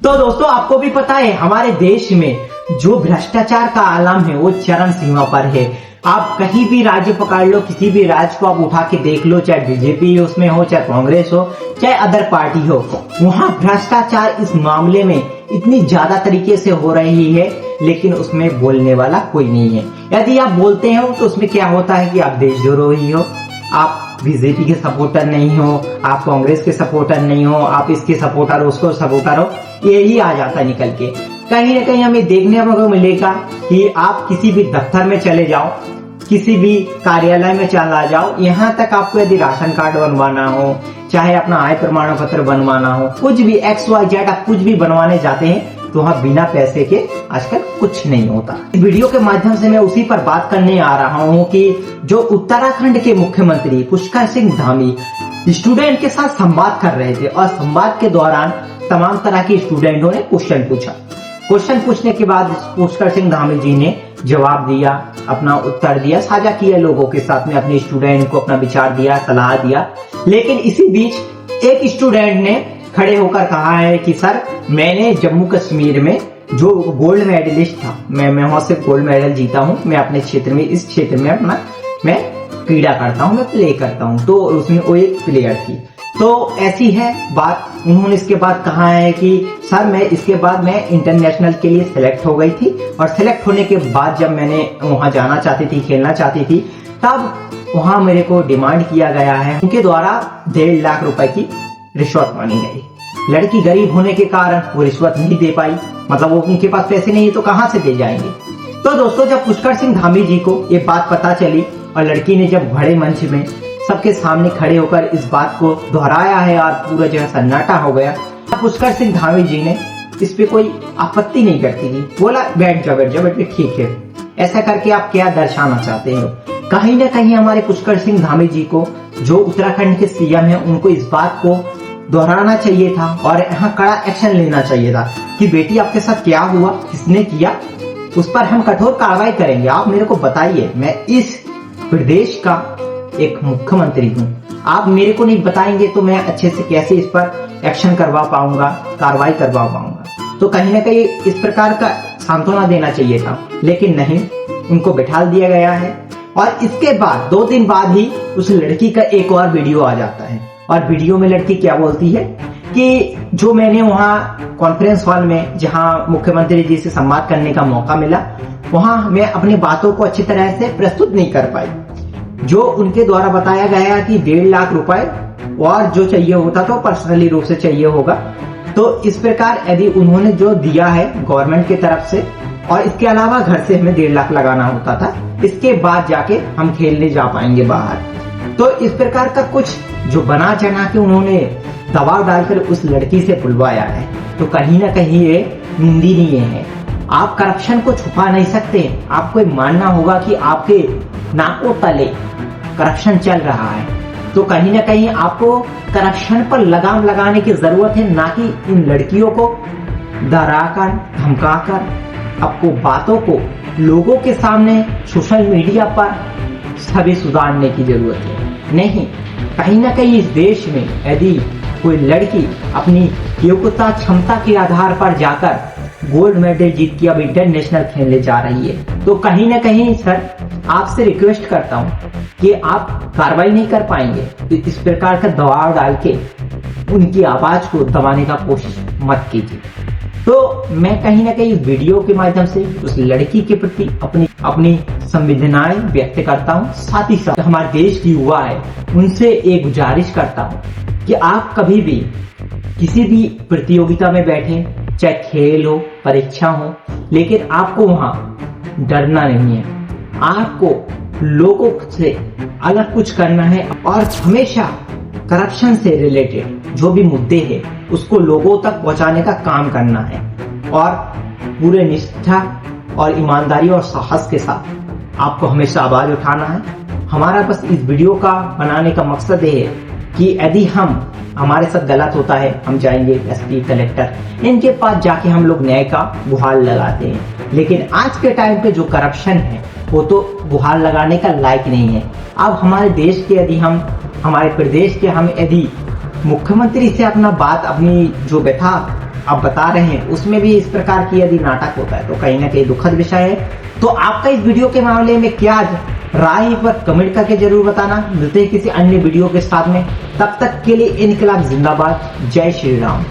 तो दोस्तों आपको भी पता है हमारे देश में जो भ्रष्टाचार का आलम है वो चरम सीमा पर है। आप कहीं भी राज्य पकड़ लो, किसी भी राज्य को आप उठा के देख लो, चाहे बीजेपी उसमें हो, चाहे कांग्रेस हो, चाहे अदर पार्टी हो, वहाँ भ्रष्टाचार इस मामले में इतनी ज्यादा तरीके से हो रही है, लेकिन उसमें बोलने वाला कोई नहीं है। यदि आप बोलते हो तो उसमें क्या होता है कि आप देशद्रोही हो, आप बीजेपी के सपोर्टर नहीं हो, आप कांग्रेस के सपोर्टर नहीं हो, आप इसके सपोर्टर उसको सपोर्टर हो, यही आ जाता है निकल के। कहीं ना कहीं हमें देखने को मिलेगा कि आप किसी भी दफ्तर में चले जाओ, किसी भी कार्यालय में चला जाओ, यहाँ तक आपको यदि राशन कार्ड बनवाना हो, चाहे अपना आय प्रमाण पत्र बनवाना हो, कुछ भी XYZ आप कुछ भी बनवाने जाते हैं तो वहाँ बिना पैसे के आजकल कुछ नहीं होता। इस वीडियो के माध्यम से मैं उसी पर बात करने आ रहा हूँ कि जो उत्तराखंड के मुख्यमंत्री पुष्कर सिंह धामी स्टूडेंट के साथ संवाद कर रहे थे और संवाद के दौरान तमाम तरह के स्टूडेंटों ने क्वेश्चन पूछा। क्वेश्चन पूछने के बाद पुष्कर सिंह धामी जी ने जवाब दिया, अपना उत्तर दिया, साझा किया लोगों के साथ में, अपने स्टूडेंट को अपना विचार दिया, सलाह दिया। लेकिन इसी बीच एक स्टूडेंट ने खड़े होकर कहा है कि सर मैंने जम्मू कश्मीर में जो गोल्ड मेडलिस्ट था, मैं वहां से गोल्ड मेडल जीता हूँ, मैं अपने क्षेत्र में, इस क्षेत्र में अपना मैं क्रीड़ा करता हूँ, मैं प्ले करता हूँ। तो उसमें वो एक प्लेयर थी। तो ऐसी है बात। उन्होंने इसके बाद कहा है कि सर मैं इसके बाद मैं इंटरनेशनल के लिए सिलेक्ट हो गई थी और सिलेक्ट होने के बाद जब मैंने वहां जाना चाहती थी, खेलना चाहती थी, तब वहां मेरे को डिमांड किया गया है, उनके द्वारा 1.5 लाख रुपए की रिश्वत मांगी गई। लड़की गरीब होने के कारण वो रिश्वत नहीं दे पाई, मतलब वो उनके पास पैसे नहीं है तो कहां से दे जाएंगे। तो दोस्तों जब पुष्कर सिंह धामी जी को ये बात पता चली और लड़की ने जब बड़े मंच में सबके सामने खड़े होकर इस बात को दोहराया है और पूरा जो है सन्नाटा हो गया, पुष्कर सिंह धामी जी ने इस पे कोई आपत्ति नहीं करती थी, बोला बैठ जाओ बैठ जाओ बैठ, ठीक है। ऐसा करके आप क्या दर्शाना चाहते हो? कहीं ना कहीं हमारे पुष्कर सिंह धामी जी को जो उत्तराखंड के सीएम है उनको इस बात को दोहराना चाहिए था और यहाँ कड़ा एक्शन लेना चाहिए था कि बेटी आपके साथ क्या हुआ, किसने किया, उस पर हम कठोर कार्रवाई करेंगे। आप मेरे को बताइए, मैं इस प्रदेश का एक मुख्यमंत्री हूँ, आप मेरे को नहीं बताएंगे तो मैं अच्छे से कैसे इस पर एक्शन करवा पाऊंगा, कार्रवाई करवा पाऊंगा। तो कहीं ना कहीं इस प्रकार का सांत्वना देना चाहिए था, लेकिन नहीं, उनको बिठा दिया गया है। और इसके बाद 2 दिन बाद ही उस लड़की का एक और वीडियो आ जाता है और वीडियो में लड़की क्या बोलती है कि जो मैंने वहाँ कॉन्फ्रेंस हॉल में जहाँ मुख्यमंत्री जी से संवाद करने का मौका मिला, वहाँ मैं अपनी बातों को अच्छी तरह से प्रस्तुत नहीं कर पाई। जो उनके द्वारा बताया गया कि 1.5 लाख रुपए और जो चाहिए होता तो पर्सनली रूप से चाहिए होगा। तो इस प्रकार यदि उन्होंने जो दिया है गवर्नमेंट की तरफ से और इसके अलावा घर से हमें 1.5 लाख लगाना होता था, इसके बाद जाके हम खेलने जा पाएंगे बाहर। तो इस प्रकार का कुछ जो बना चढ़ा के उन्होंने दबाव डालकर उस लड़की से बुलवाया है, तो कहीं ना कहीं ये निंदनीय है। आप करप्शन को छुपा नहीं सकते, आपको मानना होगा कि आपके नाकों तले करप्शन चल रहा है। तो कहीं ना कहीं आपको करप्शन पर लगाम लगाने की जरूरत है, ना कि इन लड़कियों को डराकर धमकाकर आपको बातों को लोगों के सामने सोशल मीडिया पर सभी सुधारने की जरूरत है। नहीं, कहीं ना कहीं इस देश में यदि कोई लड़की अपनी योग्यता क्षमता के आधार पर जाकर गोल्ड मेडल जीत के अब इंटरनेशनल खेलने जा रही है, तो कहीं ना कहीं सर आपसे रिक्वेस्ट करता हूं कि आप कार्रवाई नहीं कर पाएंगे तो इस प्रकार का दबाव डाल के उनकी आवाज को दबाने का कोशिश मत कीजिए। तो मैं कहीं ना कहीं इस वीडियो के माध्यम से उस लड़की के प्रति अपनी संवेदनाएं व्यक्त करता हूं। साथ ही साथ हमारे देश की युवा है, उनसे एक गुजारिश करता हूं कि आप कभी भी किसी भी प्रतियोगिता में बैठे, चाहे खेल हो, परीक्षा हो, लेकिन आपको वहां डरना नहीं है। आपको लोगों से अलग कुछ करना है और हमेशा करप्शन से रिलेटेड जो भी मुद्दे हैं उसको लोगों तक पहुंचाने का काम करना है और पूरे निष्ठा और ईमानदारी और साहस के साथ आपको हमेशा आवाज उठाना है। हमारा बस इस वीडियो का बनाने का मकसद ये है कि यदि हमारे साथ गलत होता है, हम जाएंगे SP कलेक्टर, इनके पास जाके हम लोग न्याय का गुहार लगाते हैं। लेकिन आज के टाइम पे जो करप्शन है वो तो गुहार लगाने का लायक नहीं है। अब हमारे देश के यदि हमारे प्रदेश के हम यदि मुख्यमंत्री से अपना बात, अपनी जो व्यथा आप बता रहे हैं उसमें भी इस प्रकार की यदि नाटक होता है तो कहीं ना कहीं दुखद विषय है। तो आपका इस वीडियो के मामले में क्या राय पर कमेंट करके जरूर बताना। मिलते हैं किसी अन्य वीडियो के साथ में, तब तक के लिए इनकलाब जिंदाबाद, जय श्री राम।